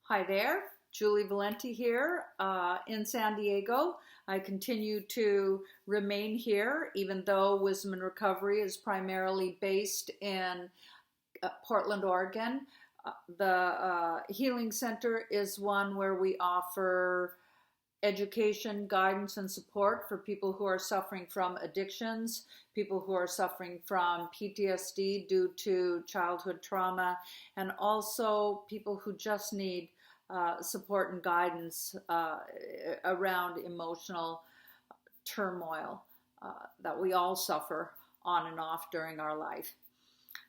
Hi there, Julie Valenti here in San Diego. I continue to remain here, even though Wisdom and Recovery is primarily based in Portland, Oregon. The Healing Center is one where we offer education, guidance, and support for people who are suffering from addictions, people who are suffering from PTSD due to childhood trauma, and also people who just need support and guidance around emotional turmoil that we all suffer on and off during our life.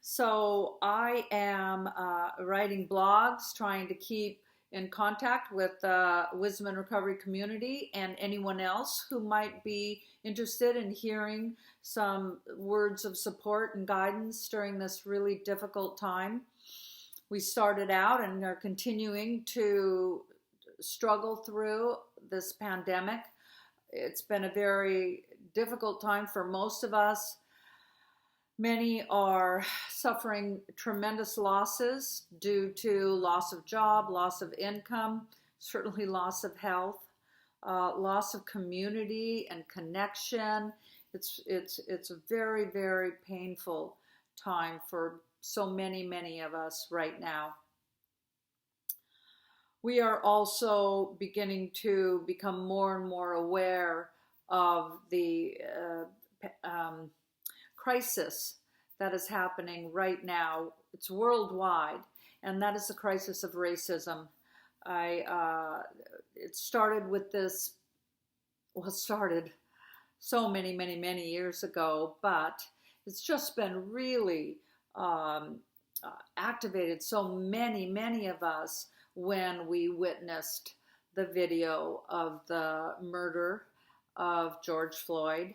So I am writing blogs, trying to keep in contact with the Wisdom and Recovery community and anyone else who might be interested in hearing some words of support and guidance during this really difficult time. We started out and are continuing to struggle through this pandemic. It's been a very difficult time for most of us. Many are suffering tremendous losses due to loss of job, loss of income, certainly loss of health, loss of community and connection. It's a very, very painful time for so many of us right now. We are also beginning to become more and more aware of the crisis that is happening right now. It's worldwide, and that is the crisis of racism. It started with this, well, it started so many years ago, but it's just been really activated so many of us when we witnessed the video of the murder of George Floyd.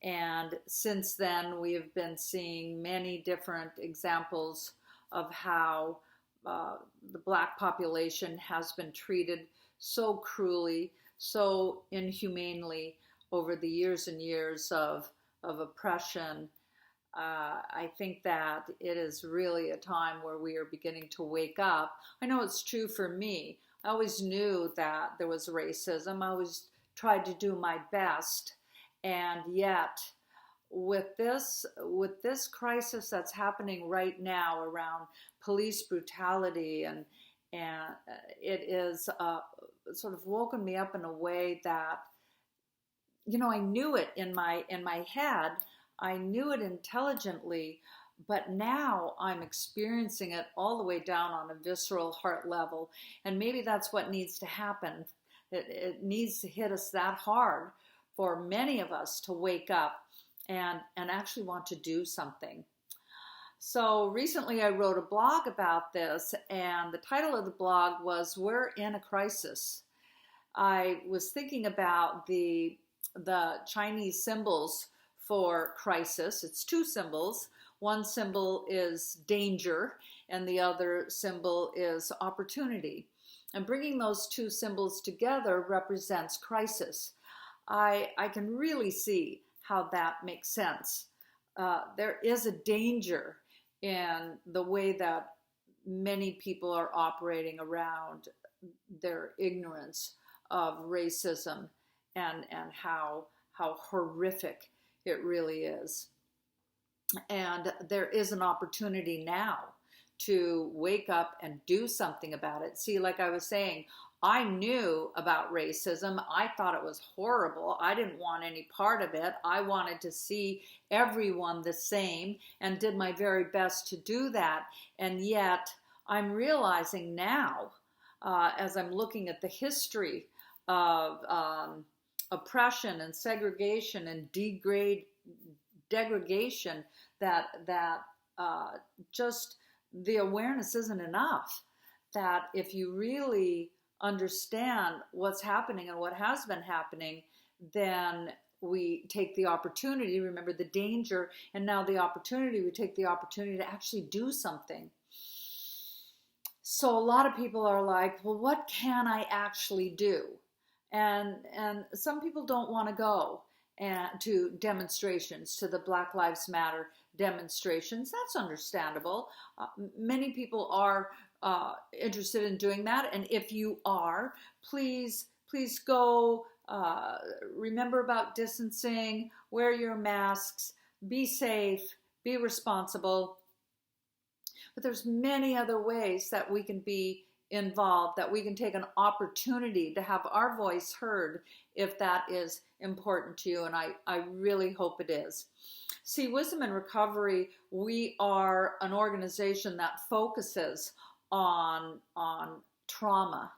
And since then, we have been seeing many different examples of how the Black population has been treated so cruelly, so inhumanely over the years and years of oppression. I think that it is really a time where we are beginning to wake up. I know it's true for me. I always knew that there was racism. I always tried to do my best. And yet, with this crisis that's happening right now around police brutality, and it is sort of woken me up in a way that, I knew it in my head, I knew it intelligently, but now I'm experiencing it all the way down on a visceral heart level, and maybe that's what needs to happen. It needs to hit us that hard for many of us to wake up and actually want to do something. So recently I wrote a blog about this, and the title of the blog was "We're in a Crisis." I was thinking about the Chinese symbols for crisis. It's two symbols. One symbol is danger, and the other symbol is opportunity. And bringing those two symbols together represents crisis. I can really see how that makes sense. There is a danger in the way that many people are operating around their ignorance of racism and how horrific it really is. And there is an opportunity now to wake up and do something about it. See, like I was saying, I knew about racism. I thought it was horrible. I didn't want any part of it. I wanted to see everyone the same and did my very best to do that. And yet I'm realizing now, as I'm looking at the history of oppression and segregation and degradation, that just the awareness isn't enough. That if you really understand what's happening and what has been happening, then we take the opportunity, remember the danger, and now the opportunity, we take the opportunity to actually do something. So a lot of people are like, well, what can I actually do? And some people don't want to go to demonstrations, to the Black Lives Matter demonstrations. That's understandable. Many people are interested in doing that. And if you are, please go. Remember about distancing, wear your masks, be safe, be responsible. But there's many other ways that we can be involved, that we can take an opportunity to have our voice heard if that is important to you. And I really hope it is. See, Wisdom in Recovery, we are an organization that focuses on trauma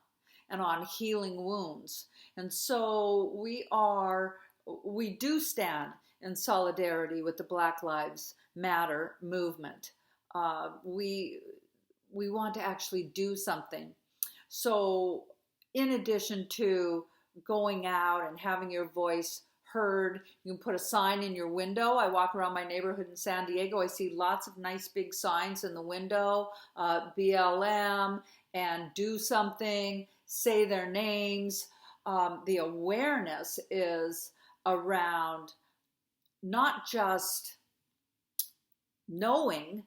and on healing wounds. And so we do stand in solidarity with the Black Lives Matter movement. We want to actually do something. So in addition to going out and having your voice heard, you can put a sign in your window. I walk around my neighborhood in San Diego. I see lots of nice big signs in the window, BLM, and do something, say their names. The awareness is around not just knowing,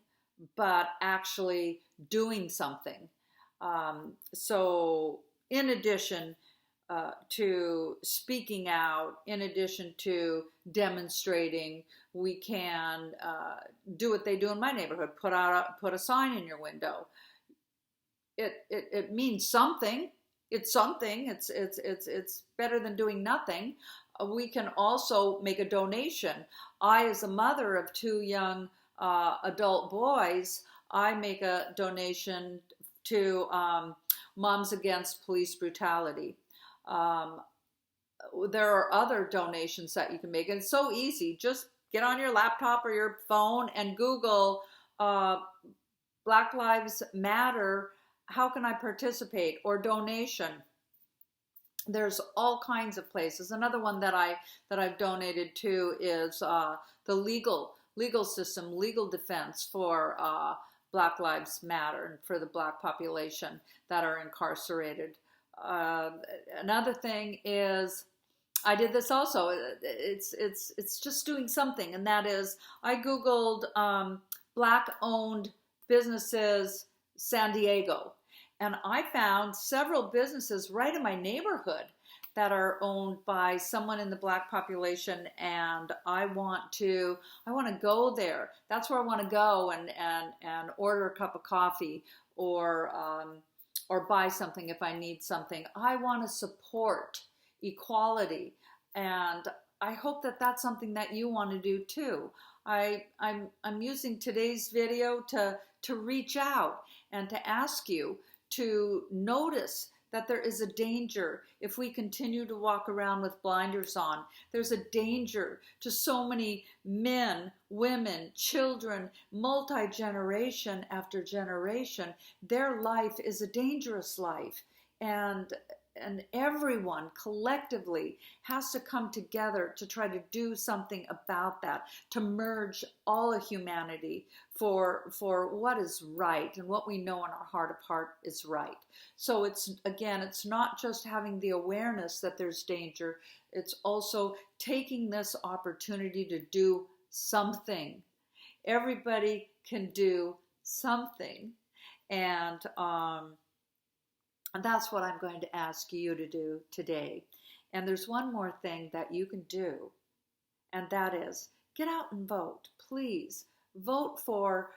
but actually doing something. So in addition to speaking out, in addition to demonstrating, we can do what they do in my neighborhood, put a sign in your window. It means something. It's something. It's better than doing nothing. We can also make a donation. I, as a mother of 2 young adult boys, I make a donation to Moms Against Police Brutality. There are other donations that you can make, and it's so easy. Just get on your laptop or your phone and Google Black Lives Matter. How can I participate? Or donation. There's all kinds of places. Another one that I've donated to is the legal system, legal defense for Black Lives Matter and for the Black population that are incarcerated. Another thing is, I did this also. It's just doing something, and that is, I Googled Black-owned businesses San Diego, and I found several businesses right in my neighborhood that are owned by someone in the Black population, and I want to go there. That's where I want to go and order a cup of coffee or buy something if I need something. I want to support equality, and I hope that that's something that you want to do too. I'm using today's video to reach out and to ask you to notice that there is a danger if we continue to walk around with blinders on. There's a danger to so many men, women, children, multi-generation after generation. Their life is a dangerous life. And everyone collectively has to come together to try to do something about that, to merge all of humanity for what is right and what we know in our heart of heart is right. So it's not just having the awareness that there's danger, it's also taking this opportunity to do something. Everybody can do something, and that's what I'm going to ask you to do today. And there's one more thing that you can do, and that is get out and vote. Please vote for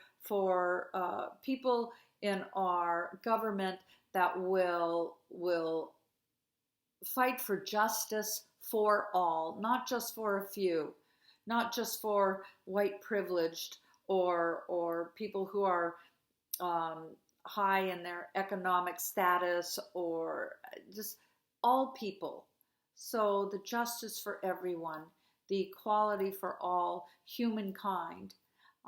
people in our government that will fight for justice for all, not just for a few, not just for white privileged or people who are high in their economic status, or just all people. So the justice for everyone, the equality for all humankind.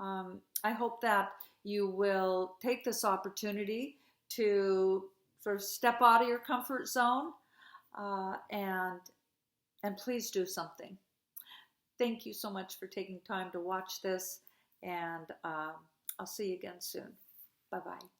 I hope that you will take this opportunity to sort of step out of your comfort zone and please do something. Thank you so much for taking time to watch this, and I'll see you again soon. Bye-bye.